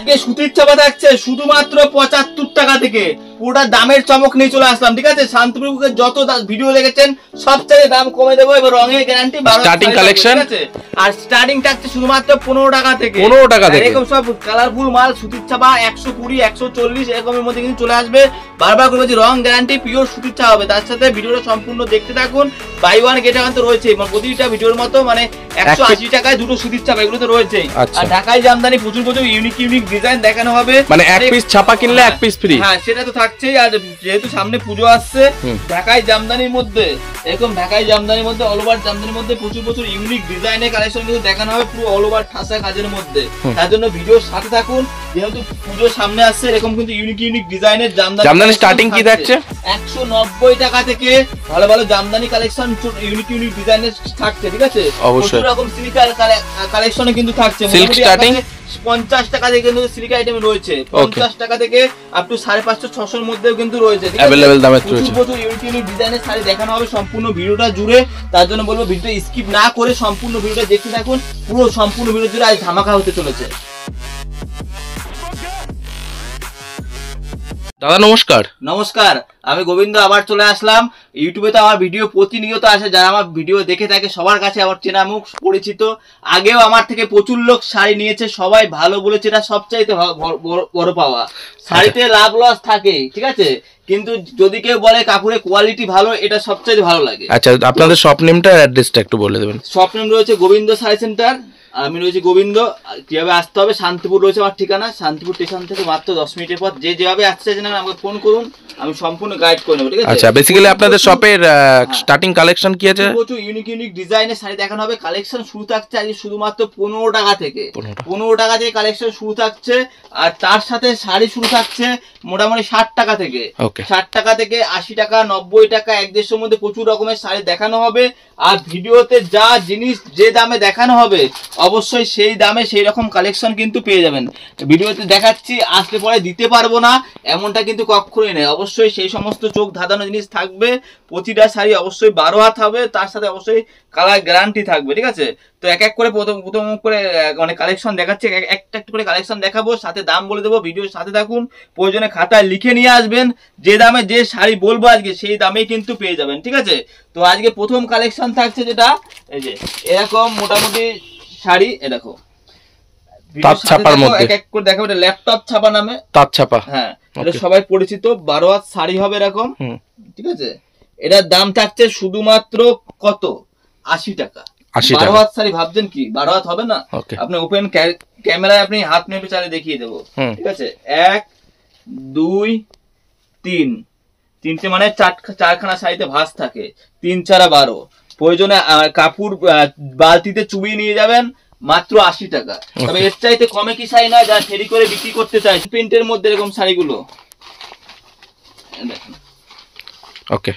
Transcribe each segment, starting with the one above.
আজকে সুতির চাপা থাকছে শুধুমাত্র 75 টাকা থেকে। পুরোটা দামের চমক নিয়ে চলে আসলাম, ঠিক আছে? শান্তিপুরকে যত ভিডিও দেখেছেন সবচেয়ে দাম কমে দেবো, এবার রঙের গ্যারান্টি। স্টার্টিং কালেকশন আছে আর স্টার্টিং থাকছে শুধুমাত্র 15 টাকা থেকে। 15 টাকা থেকে এরকম সব কালারফুল মাল সুতির চাপা 120 140 এরকমের মধ্যে কিন্তু চলে আসবে। বারবার করে বলছি রং গ্যারান্টি, পিওর সুতির চাপা হবে। তার সাথে ভিডিওটা সম্পূর্ণ দেখতে থাকুন। বাই ওয়ান গেট ওয়ান তো রয়েছে, প্রতিটা ভিডিওর মতো মানে 180 টাকায় দুটো সুতির চাপা, এগুলো তো রয়েছে। আর ঢাকাই জামদানি প্রচুর প্রচুর ইউনিক ইউনিক ডিজাইন দেখানো হবে, মানে এক পিস ছাপা কিনলে এক পিস ফ্রি। হ্যাঁ সেটা তো থাকছেই। আর যেহেতু সামনে পুজো আসছে, ঢাকাই জামদানির মধ্যে এরকম ঢাকাই জামদানির মধ্যে অল ওভার জামদানির মধ্যে প্রচুর প্রচুর ইউনিক ডিজাইনের কালেকশন কিন্তু দেখানো হবে, পুরো অল ওভার ঠাসা কাজের মধ্যে। তার জন্য ভিডিওর সাথে থাকুন, যেহেতু পুজো সামনে আসছে। এরকম কিন্তু ইউনিক ইউনিক ডিজাইনের জামদানি স্টার্টিং কি থাকছে 190 টাকা থেকে ভালো ভালো জামদানি কালেকশন ইউনিক ইউনিক ডিজাইনের থাকছে, ঠিক আছে? প্রচুর রকম সিল্কার কালেকশনে কিন্তু থাকছে। সিল্ক স্টার্টিং 50 টাকা থেকে কিন্তু সিল্ক আইটেম রয়েছে, 50 টাকা থেকে আপ টু 550 600 এর মধ্যেও কিন্তু রয়েছে, ঠিক আছে? अवेलेबल দামে রয়েছে। প্রচুর ইউনিক ইউনিক ডিজাইনের শাড়ি দেখানো হবে সম্পূর্ণ ভিডিওটা জুড়ে। তার জন্য বলবো ভিডিওটা স্কিপ না করে সম্পূর্ণ ভিডিওটা দেখতে থাকুন। পুরো সম্পূর্ণ ভিডিও জুড়ে আজ ধামাকা হতে চলেছে। দাদা নমস্কার। নমস্কার, আমি গোবিন্দ আবার চলে আসলাম। ইউটিউবে তো আমার ভিডিও প্রতিনিয়ত আসে, যারা আমার ভিডিও দেখে থাকে সবার কাছে আমার চেনা মুখ পরিচিত। আগেও আমার থেকে প্রচুর লোক শাড়ি নিয়েছে, সবাই ভালো বলেছে, এটা সবচাইতে বড় পাওয়া। শাড়িতে লাভ লস থাকে, ঠিক আছে, কিন্তু যদি কেউ বলে কাপড়ের কোয়ালিটি ভালো, এটা সবচাইতে ভালো লাগে। আচ্ছা, আপনাদের শপ নেমটা আর অ্যাড্রেসটা একটু বলে দেবেন। শপ নেম রয়েছে গোবিন্দ শাড়ি সেন্টার, আমি রয়েছি গোবিন্দ। কিভাবে আসতে হবে, শান্তিপুর রয়েছে আমার ঠিকানা। শান্তিপুর স্টেশন থেকে মাত্র 10 মিনিটের পর। যেভাবে আসতে চাইছেন আমাকে ফোন করুন, আমি সম্পূর্ণ গাইড করে নেবো, ঠিক আছে? আচ্ছা, বেসিক্যালি আপনাদের শপের স্টার্টিং কালেকশন কি আছে? প্রচুর ইউনিক ইউনিক ডিজাইনের শাড়ি দেখানো হবে। কালেকশন শুরু থাকছে আজকে শুধুমাত্র 15 টাকা থেকে। 15 টাকা থেকে কালেকশন শুরু থাকছে। আর তার সাথে শাড়ি শুরু থাকছে মোটামুটি 60 টাকা থেকে। 60 টাকা থেকে 80 টাকা 90 টাকা 150-এর মধ্যে প্রচুর রকমের শাড়ি দেখানো হবে। আর ভিডিওতে যা জিনিস যে দামে দেখানো হবে অবশ্যই সেই দামে সেই রকম কালেকশন কিন্তু পেয়ে যাবেন। ভিডিওতে দেখাচ্ছি, আসলে পরে দিতে পারবো না এমনটা কিন্তু কখনোই নেই। অবশ্যই সেই সমস্ত চোখ ধাঁধানো জিনিস থাকবে। প্রতিটা শাড়ি অবশ্যই 12 হাত হবে, তার সাথে অবশ্যই কালার গ্যারান্টি থাকবে, ঠিক আছে? তো এক এক করে প্রথম করে মানে কালেকশন দেখাচ্ছি, একটা একটা করে কালেকশন দেখাবো, সাথে দাম বলে দেবো। ভিডিওর সাথে থাকুন, প্রয়োজনে খাতায় লিখে নিয়ে আসবেন। যে দামে যে শাড়ি বলবো আজকে সেই দামেই কিন্তু পেয়ে যাবেন, ঠিক আছে? তো আজকে প্রথম কালেকশন থাকছে যেটা এই যে এরকম মোটামুটি শাড়ি, এ দেখো তাঁত ছাপার মধ্যে এক এক করে দেখাবো। এটা ল্যাপটপ ছাপা নামে, তাঁত ছাপা। হ্যাঁ, এটা সবাই পরিচিত। 12 হাত শাড়ি হবে এরকম, ঠিক আছে? এটার দাম থাকছে শুধুমাত্র কত? 80 টাকা। 12 হাত শাড়ি ভাবছেন কি 12 হাত হবে না? আপনি ওপেন ক্যামেরায় আপনি হাত মেপে চালিয়ে দেখিয়ে দেবো, ঠিক আছে? 1 2 3 তিনটে মানে চারখানা শাড়িতে ভাঁজ থাকে। 3 4 12। প্রয়োজনে কাপড় বালতিতে চুবিয়ে নিয়ে যাবেন, মাত্র 80 টাকা। তবে এর চাইতে কমে কি শাড়ি না, যা ফেরি করে বিক্রি করতে চাই। প্রিন্টের মধ্যে এরকম শাড়িগুলো দেখেন, ওকে,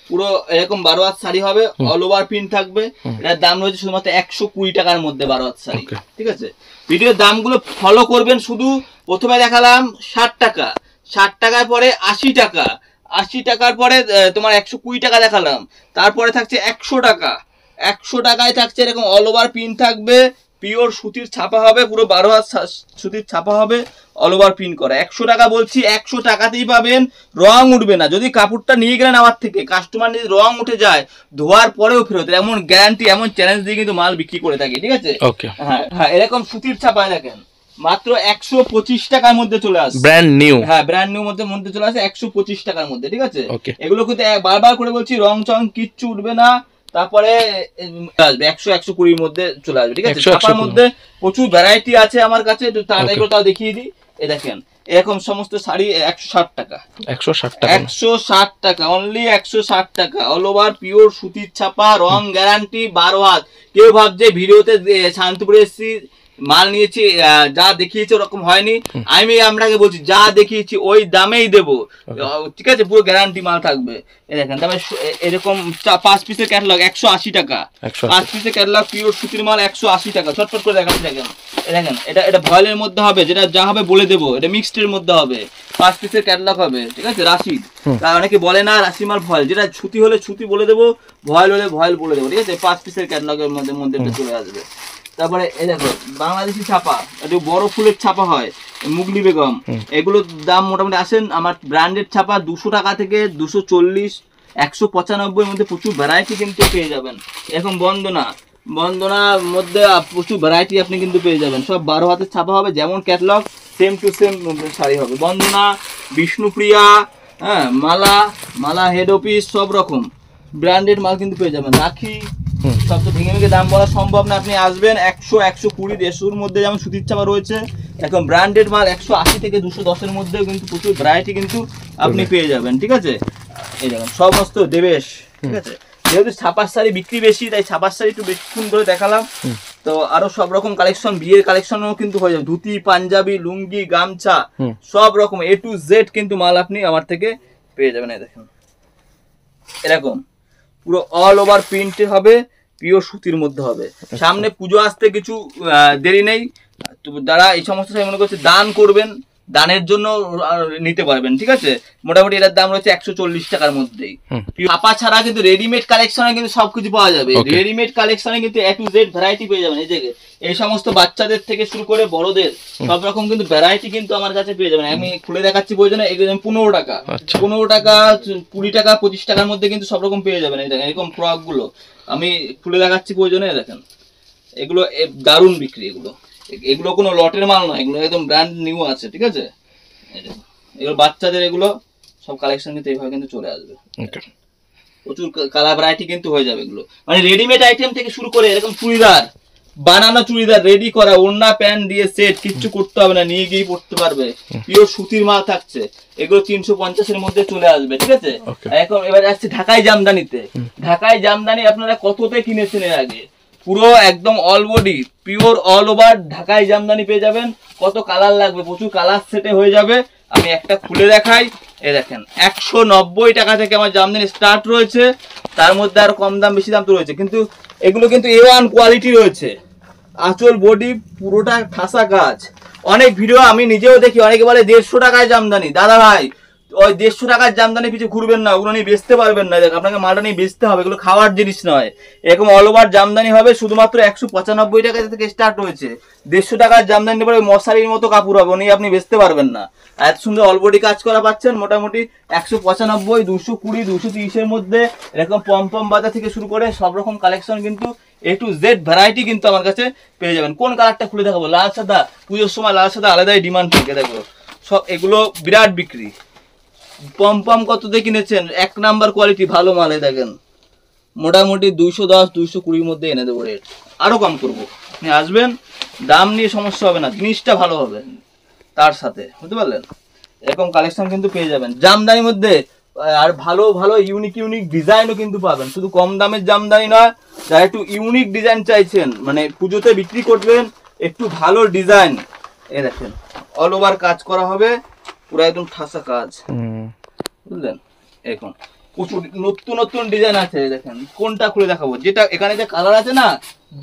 পুরো এরকম 12 হাত শাড়ি হবে, অল ওভার প্রিন্ট থাকবে। এটার দাম রয়েছে শুধুমাত্র 120 টাকার মধ্যে 12 হাত শাড়ি, ঠিক আছে? ভিডিওর দামগুলো ফলো করবেন। শুধু প্রথমে দেখালাম 60 টাকা, 60 টাকার পরে 80 টাকা, 80 টাকার পরে তোমার 120 টাকা দেখালাম, তারপরে থাকছে 100 টাকা। 100 টাকায় থাকছে এরকম অল ওভার প্রিন্ট থাকবে, পিওর সুতির ছাপা হবে, পুরো 12 হাত সুতির ছাপা হবে, অল ওভার প্রিন্ট করা। 100 টাকা বলছি, 100 টাকাতেই পাবেন, রং উঠবে না। যদি কাপড়টা নিয়ে গেলেন আমার থেকে, কাস্টমার যদি রং উঠে যায় ধোয়ার পরেও ফেরত, এমন গ্যারান্টি, এমন চ্যালেঞ্জ দিয়ে কিন্তু মাল বিক্রি করে থাকি, ঠিক আছে? হ্যাঁ হ্যাঁ, এরকম সুতির ছাপায় দেখেন মাত্র 125 টাকার মধ্যে চলে আসে, ব্র্যান্ড নিউ। হ্যাঁ, ব্র্যান্ড নিউ মধ্যে চলে আসে 125 টাকার মধ্যে, ঠিক আছে? এগুলো কিন্তু বারবার করে বলছি, রং চং কিচ্ছু উঠবে না। তারপরে আসবে 100-120 মধ্যে চলে আসবে, ঠিক আছে? ছাপার মধ্যে প্রচুর ভ্যারাইটি আছে আমার কাছে, তাও দেখিয়ে দিই। এই দেখেন এরকম সমস্ত শাড়ি 160 টাকা, 160 টাকা, অনলি 160 টাকা। অল ওভার পিওর সুতির ছাপা, রং গ্যারান্টি, 12 হাত। কেউ ভাবছে ভিডিওতে শান্তিপুরে এসেছি মাল নিয়েছি, যা দেখিয়েছি ওরকম হয়নি। আমি আপনাকে বলছি যা দেখিয়েছি ওই দামেই দেবো, ঠিক আছে? পুরো গ্যারান্টি মাল থাকবে। এই দেখেন, তবে এরকম 5 পিসের ক্যাটালগ 180 টাকা, 5 পিসের ক্যাটালগ পিওর সুতির মাল 180 টাকা। ছটফট করে দেখাচ্ছি, দেখেন দেখেন, এটা ভয়েলের মধ্যে হবে, যেটা যা হবে বলে দেবো। এটা মিক্সড এর মধ্যে হবে, 5 পিসের ক্যাটালগ হবে, ঠিক আছে? রাশিদ, অনেকে বলে না রাশি মাল ভয়েল, যেটা ছুটি হলে ছুটি বলে দেবো, ভয়েল হলে ভয়েল বলে দেবো, ঠিক আছে? 5 পিসের ক্যাটালগের মধ্যে চলে আসবে। তারপরে এই দেখো বাংলাদেশি ছাপা, একটু বড় ফুলের ছাপা হয়, মুগলি বেগম, এগুলোর দাম মোটামুটি আসেন আমার ব্র্যান্ডেড ছাপা 200 টাকা থেকে 240, 195 মধ্যে প্রচুর ভ্যারাইটি কিন্তু পেয়ে যাবেন। এখন বন্দনার মধ্যে প্রচুর ভ্যারাইটি আপনি কিন্তু পেয়ে যাবেন, সব 12 হাতের ছাপা হবে, যেমন catalogue same to same sari হবে। বন্দনা, বিষ্ণুপ্রিয়া, হ্যাঁ, মালা হেড অফিস সব রকম ব্র্যান্ডেড মাল কিন্তু পেয়ে যাবেন। রাখি সব তো ভেঙে দাম বলা সম্ভব না, আপনি আসবেন 100, 120, 150-র মধ্যে যেমন সুতির ছাপা রয়েছে, এখন ব্র্যান্ডেড মাল 180 থেকে 210-এর মধ্যেও কিন্তু প্রচুর ভ্যারাইটি কিন্তু আপনি পেয়ে যাবেন। ঠিক আছে, এই দেখুন সমস্ত দেবেশ। ঠিক আছে, যেহেতু ছাপার শাড়ি বিক্রি বেশি তাই ছাপার শাড়ি একটু বেশিক্ষণ করে দেখালাম। তো আরো সব রকম কালেকশন, বিয়ের কালেকশনও কিন্তু হয়ে যাবে, ধুতি, পাঞ্জাবি, লুঙ্গি, গামছা সব রকম A to Z কিন্তু মাল আপনি আমার থেকে পেয়ে যাবেন। এই দেখুন এরকম পুরো অল ওভার প্রিন্টে হবে, পিওর সুতির মধ্যে হবে। সামনে পুজো আসতে কিছু দেরি নেই, যারা এই সমস্ত মনে করছে দান করবেন, দানের জন্য নিতে পারবেন। ঠিক আছে, মোটামুটি এটার দাম রয়েছে 140 টাকার মধ্যেই। ছাপা ছাড়া কিন্তু রেডিমেড কালেকশনে কিন্তু সবকিছু পাওয়া যাবে, রেডিমেড কালেকশনে কিন্তু A to Z ভ্যারাইটি পেয়ে যাবেন। এই যে এই সমস্ত বাচ্চাদের থেকে শুরু করে বড়দের সব রকম কিন্তু ভ্যারাইটি কিন্তু আমার কাছে পেয়ে যাবেন। আমি খুলে দেখাচ্ছি প্রয়োজনে, এগুলো 15 টাকা, 15 টাকা, 20 টাকা, 25 টাকার মধ্যে কিন্তু সব রকম পেয়ে যাবেন। এই দেখেন এরকম ফ্রক গুলো আমি খুলে দেখাচ্ছি প্রয়োজনে, দেখেন এগুলো দারুণ বিক্রি, এগুলো কোনো লটের মাল নয়, এগুলো একদম ব্র্যান্ড নিউ আছে। ঠিক আছে, এগুলো বাচ্চাদের এগুলো সব কালেকশন কিন্তু এইভাবে কিন্তু চলে আসবে, প্রচুর কালার ভ্যারাইটি কিন্তু হয়ে যাবে। এগুলো মানে রেডিমেড আইটেম থেকে শুরু করে এরকম চুড়িদার, বানানো চুড়িদার রেডি করা, ওড়না প্যান্ট দিয়ে সেট, কিচ্ছু করতে হবে না, নিয়ে গিয়ে পড়তে পারবে, পিওর সুতির মাল থাকছে। এগুলো 350-এর মধ্যে চলে আসবে। ঠিক আছে, এখন এবারে আসছে ঢাকাই জামদানিতে। ঢাকাই জামদানি আপনারা কততে কিনেছেন এর আগে, পুরো একদম all body pure all over ঢাকাই জামদানি পেয়ে যাবেন। কত কালার লাগবে, প্রচুর কালার সেটে হয়ে যাবে। আমি একটা খুলে দেখাই, এই দেখেন 190 টাকা থেকে আমার জামদানি স্টার্ট রয়েছে, তার মধ্যে আর কম দাম বেশি দাম তো রয়েছে, কিন্তু এগুলো কিন্তু A1 কোয়ালিটি রয়েছে। আঁচল বডি পুরোটা ঠাসা কাজ। অনেক ভিডিও আমি নিজেও দেখি, অনেকে বলে 150 টাকায় জামদানি। দাদা ভাই ওই 150 টাকার জামদানি পিছু ঘুরবেন না, ওগুলো নিয়ে বেচতে পারবেন না। দেখ আপনাকে মালটা নিয়ে বেচতে হবে, এগুলো খাওয়ার জিনিস নয়। এরকম অল ওভার জামদানি হবে, শুধুমাত্র 195 টাকা থেকে স্টার্ট হয়েছে। 150 টাকার জামদানি পরে মশারির মতো কাপড় হবে, নিয়ে আপনি বেচতে পারবেন না। এত সুন্দর অলবডি কাজ করা পাচ্ছেন মোটামুটি 195, 220, 230-এর মধ্যে। এরকম পম বাজার থেকে শুরু করে সব রকম কালেকশন কিন্তু A to Z ভ্যারাইটি কিন্তু আমার কাছে পেয়ে যাবেন। কোন কালারটা খুলে দেখাবো, লাল সাদা, পুজোর সময় লাল সাদা আলাদাই ডিমান্ড থাকে। দেখো সব এগুলো বিরাট বিক্রি। পম কত দিয়ে কিনেছেন, 1 নাম্বার কোয়ালিটি ভালো মালে, দেখেন মোটামুটি 210, 220-র মধ্যে এনে দেবো রেট, আরো কম করবো। আপনি আসবেন, দাম নিয়ে সমস্যা হবে না, জিনিসটা ভালো হবে তার সাথে, বুঝতে পারলেন। এরকম কালেকশন কিন্তু পেয়ে যাবেন জামদানির মধ্যে। আর ভালো ভালো ইউনিক ডিজাইনও কিন্তু পাবেন, শুধু কম দামের জামদানি নয়, যারা একটু ইউনিক ডিজাইন চাইছেন, মানে পুজোতে বিক্রি করবেন একটু ভালো ডিজাইন, এই দেখেন অল ওভার কাজ করা হবে, পুরো একদম ঠাসা কাজ, বুঝলেন। এরকম প্রচুর নতুন ডিজাইন আছে, দেখেন কোনটা খুলে দেখাবো, যেটা এখানে যে কালার আছে না,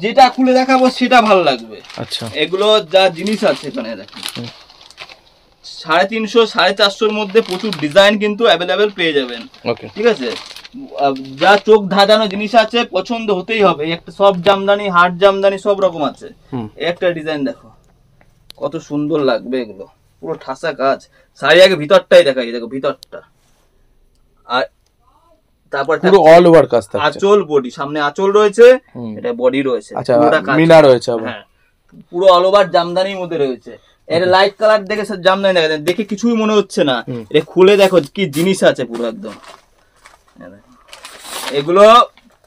যেটা খুলে দেখাবো সেটা ভালো লাগবে। আচ্ছা, এগুলো যা জিনিস আছে এখানে দেখেন 350, 450-এর মধ্যে প্রচুর ডিজাইন কিন্তু অ্যাভেলেবেল পেয়ে যাবেন। ঠিক আছে, যা চোখ ধাঁধানো জিনিস আছে, পছন্দ হতেই হবে। একটা সব জামদানি, হার্ড জামদানি সব রকম আছে। একটা ডিজাইন দেখো কত সুন্দর লাগবে, এগুলো পুরো ঠাসা কাজ। শাড়ি আগে ভিতরটাই দেখাই, দেখো ভিতরটা, আর তারপর পুরো অল ওভার কাজ থাকছে। আঁচল বডি, সামনে আঁচল রয়েছে, এটা বডি রয়েছে, আচ্ছা মিনা রয়েছে, হ্যাঁ পুরো অল ওভার জামদানির মধ্যে রয়েছে। এর লাইট কালার দেখে জামদানি দেখা যায়, দেখে কিছুই মনে হচ্ছে না, এটা খুলে দেখো কি জিনিস আছে পুরো একদম। এগুলো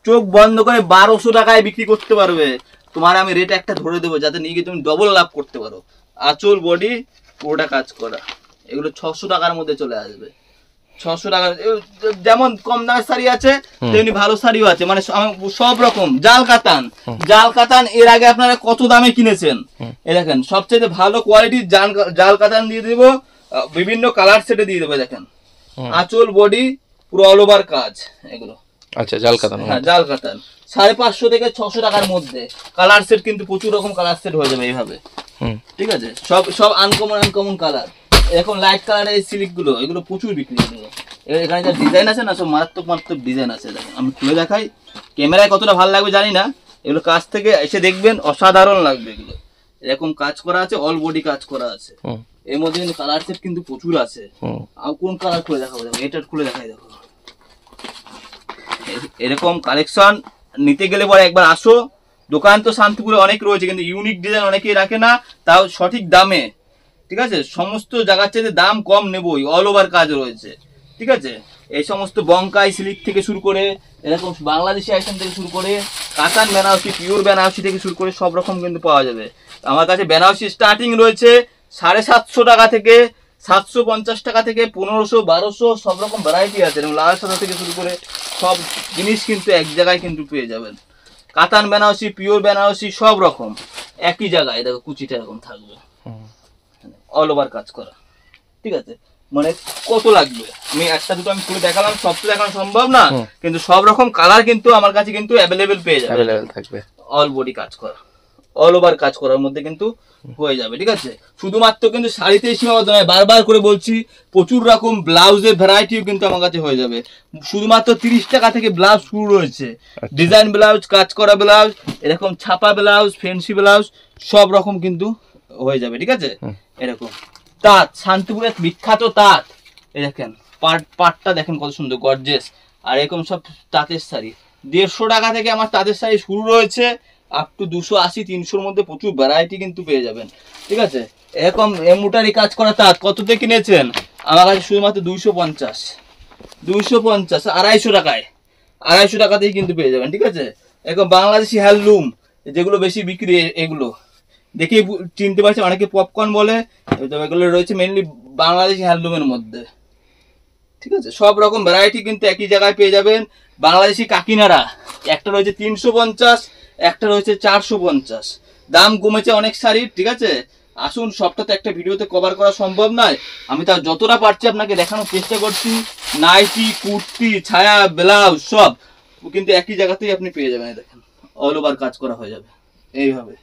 চোখ বন্ধ করে 1200 টাকায় বিক্রি করতে পারবে। তোমার আমি রেট একটা ধরে দেবো, যাতে নিয়ে গিয়ে তুমি ডবল লাভ করতে পারো। আঁচল বডি পুরোটা কাজ করা, এগুলো 600 টাকার মধ্যে চলে আসবে। 600 টাকা, যেমন কম দামের শাড়ি আছে তেমনি ভালো শাড়িও আছে, মানে সব রকম। জাল কাতান এর আগে আপনারা কত দামে কিনেছেন, এই দেখেন সবচেয়ে ভালো কোয়ালিটির জাল কাতান দিয়ে দেবো, বিভিন্ন কালার সেটে দিয়ে দেবো। দেখেন আঁচল বডি পুরো অল ওভার কাজ, এগুলো আচ্ছা জাল কাতান, হ্যাঁ জাল কাতান 550 থেকে 600 টাকার মধ্যে। কালার সেট কিন্তু প্রচুর রকম কালার সেট হয়ে যাবে এইভাবে। ঠিক আছে, সব আনকমন কালার। এখন লাইট কালারের এই সিল্ক গুলো, এগুলো প্রচুর বিক্রি। এখানে যা ডিজাইন আছে না, সব মারাত্মক ডিজাইন আছে। আমি খুলে দেখাই, ক্যামেরায় কতটা ভালো লাগবে জানি না, এগুলো কাজ থেকে এসে দেখবেন অসাধারণ লাগবে। এগুলো এরকম কাজ করা আছে, অল বডি কাজ করা আছে। এর মধ্যে কিন্তু কালার সেট কিন্তু প্রচুর আছে। আর কোন কালার খুলে দেখাবো, দেখো এটা খুলে দেখাই, দেখো এরকম কালেকশন নিতে গেলে পরে একবার আসো। দোকান তো শান্তিপুরে অনেক রয়েছে, কিন্তু ইউনিক ডিজাইন অনেকেই রাখে না, তাও সঠিক দামে। ঠিক আছে, সমস্ত জায়গার চাইতে দাম কম নেবই, অল ওভার কাজ রয়েছে। ঠিক আছে, এই সমস্ত বঙ্কাই সিল্ক থেকে শুরু করে এরকম বাংলাদেশি আইটেম থেকে শুরু করে কাতান বেনারসি, পিওর বেনারসি থেকে শুরু করে সব রকম কিন্তু পাওয়া যাবে আমার কাছে। বেনারসি স্টার্টিং রয়েছে 750 টাকা থেকে, 750 টাকা থেকে 1500, 1200 সব রকম ভ্যারাইটি আছে। এবং লাল সাদা থেকে শুরু করে সব জিনিস কিন্তু এক জায়গায় কিন্তু পেয়ে যাবেন। কাতান বেনারসি, পিওর বেনারসি সব রকম একই জায়গায়। দেখো কুচিটা এরকম থাকবে, অল ওভার কাজ করা। ঠিক আছে, মানে কত লাগবে, আমি একটা দুটো আমি খুলে দেখালাম, সব তো দেখানো সম্ভব না, কিন্তু সব রকম কালার কিন্তু আমার কাছে কিন্তু অ্যাভেলেবেল পেয়ে যাবে, অ্যাভেলেবেল থাকবে। অল বডি কাজ করা, অল ওভার কাজ করার মধ্যে কিন্তু হয়ে যাবে। ঠিক আছে, শুধুমাত্র কিন্তু শাড়িতে সীমাবদ্ধ নয়, বারবার করে বলছি, প্রচুর রকম ব্লাউজের ভ্যারাইটিও কিন্তু আমার কাছে হয়ে যাবে। শুধুমাত্র 30 টাকা থেকে ব্লাউজ শুরু রয়েছে, ডিজাইন ব্লাউজ, কাজ করা ব্লাউজ, এরকম ছাপা ব্লাউজ, ফ্যান্সি ব্লাউজ সব রকম কিন্তু হয়ে যাবে। ঠিক আছে, এরকম তাঁত, শান্তিপুরের বিখ্যাত তাঁত, এই দেখেন পাটটা দেখেন কত সুন্দর গর্জিয়াস। আর এরকম সব তাঁতের শাড়ি 150 টাকা থেকে আমার তাঁতের শাড়ি শুরু রয়েছে, আপ টু 280, 300-র মধ্যে প্রচুর ভ্যারাইটি কিন্তু পেয়ে যাবেন। ঠিক আছে, এরকম এমব্রয়ডারি কাজ করা তাঁত কততে কিনেছেন আমার কাছে? শুধুমাত্র 250, 250 টাকায়, 250 টাকাতেই কিন্তু পেয়ে যাবেন। ঠিক আছে, এরকম বাংলাদেশি হ্যান্ডলুম যেগুলো বেশি বিক্রি, এগুলো দেখে চিনতে পারছেন, অনেকে পপকর্ন বলে, এগুলো রয়েছে মেনলি বাংলাদেশি হ্যান্ডলুমের মধ্যে। ঠিক আছে, সব রকম ভ্যারাইটি কিন্তু একই জায়গায় পেয়ে যাবেন। বাংলাদেশি কাকিনারা একটা রয়েছে 350, একটা রয়েছে 450, দাম কমেছে অনেক শাড়ির। ঠিক আছে, আসুন, সবটা তো একটা ভিডিওতে কভার করা সম্ভব নয়, আমি তার যতটা পারছি আপনাকে দেখানোর চেষ্টা করছি। নাইটি, কুর্তি, ছায়া, ব্লাউজ সব কিন্তু একই জায়গাতেই আপনি পেয়ে যাবেন। দেখেন অল ওভার কাজ করা হয়ে যাবে এইভাবে।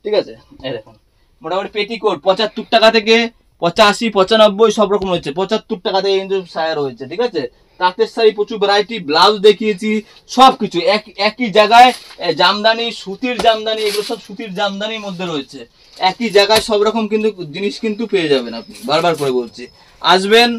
ঠিক আছে, এই দেখুন মোটামুটি পেটিকোট 75 টাকা থেকে 85, 95 সব রকম রয়েছে। 75 টাকা থেকে কিন্তু শাড়ি রয়েছে। ঠিক আছে, তাঁতের শাড়ি প্রচুর ভ্যারাইটি, ব্লাউজ দেখিয়েছি, সবকিছু একই জায়গায়। জামদানি, সুতির জামদানি, এগুলো সব সুতির জামদানির মধ্যে রয়েছে, একই জায়গায় সব রকম কিন্তু জিনিস কিন্তু পেয়ে যাবেন আপনি। বারবার করে বলছি, আসবেন,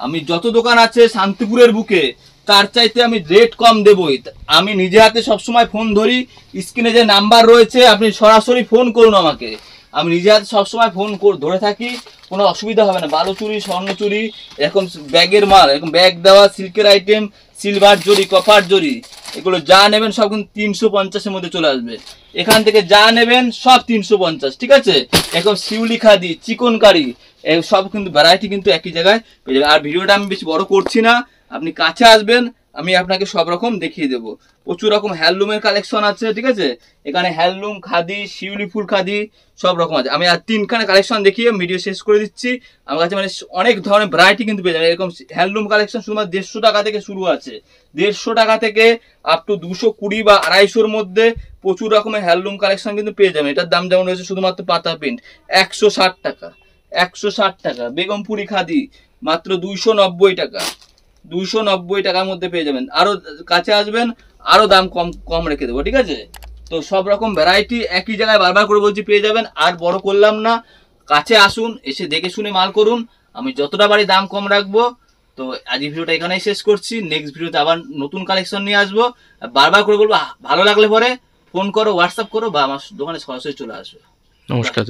আমি যত দোকান আছে শান্তিপুরের বুকে তার চাইতে আমি রেট কম দেবই। আমি নিজে হাতে সবসময় ফোন ধরি, স্ক্রিনে যে নাম্বার রয়েছে আপনি সরাসরি ফোন করুন আমাকে, আমি নিজে হাতে সবসময় ফোন ধরে থাকি, কোনো অসুবিধা হবে না। বালুচুরি, স্বর্ণচুরি, এরকম ব্যাগের মাল, এরকম ব্যাগ দেওয়া সিল্কের আইটেম, সিলভার জরি, কপার জরি, এগুলো যা নেবেন সব কিন্তু 350-এর মধ্যে চলে আসবে। এখান থেকে যা নেবেন সব 350। ঠিক আছে, এরকম শিউলি খাদি, চিকনকারি, সব কিন্তু ভ্যারাইটি কিন্তু একই জায়গায় পেয়ে যাবেন। আর ভিডিওটা আমি বেশি বড় করছি না, আপনি কাছে আসবেন, আমি আপনাকে সব রকম দেখিয়ে দেবো। প্রচুর রকম হ্যান্ডলুমের কালেকশন আছে। ঠিক আছে, এখানে হ্যান্ডলুম, খাদি, শিউলি ফুল খাদি সব রকম আছে। আমি আর 3খানে কালেকশন দেখিয়ে ভিডিও শেষ করে দিচ্ছি। আমার কাছে মানে অনেক ধরনের ভ্যারাইটি কিন্তু পেয়ে যাবেন। এরকম হ্যান্ডলুম কালেকশন শুধুমাত্র 150 টাকা থেকে শুরু আছে, 150 টাকা থেকে আপ টু 220 বা 250-র মধ্যে প্রচুর রকমের হ্যান্ডলুম কালেকশন কিন্তু পেয়ে যাবেন। এটার দাম যেমন রয়েছে শুধুমাত্র পাতা প্রিন্ট 160 টাকা, 160 টাকা। বেগমপুরি খাদি মাত্র 290 টাকা, 290 টাকার মধ্যে পেয়ে যাবেন। আরো কাছে আসবেন, আরো দাম কম রেখে দেবো। ঠিক আছে, তো সব রকম ভ্যারাইটি একই জায়গায় বারবার করে বলছি পেয়ে যাবেন। আর বড় করলাম না, কাছে আসুন, এসে দেখে শুনে মাল করুন, আমি যতটা পারি দাম কম রাখবো। তো আজ এই ভিডিওটা এখানেই শেষ করছি, নেক্সট ভিডিওতে আবার নতুন কালেকশন নিয়ে আসবো। বারবার করে বলবো, ভালো লাগলে পরে ফোন করো, হোয়াটসঅ্যাপ করো, বা আমার দোকানে সরাসরি চলে আসবে। নমস্কার।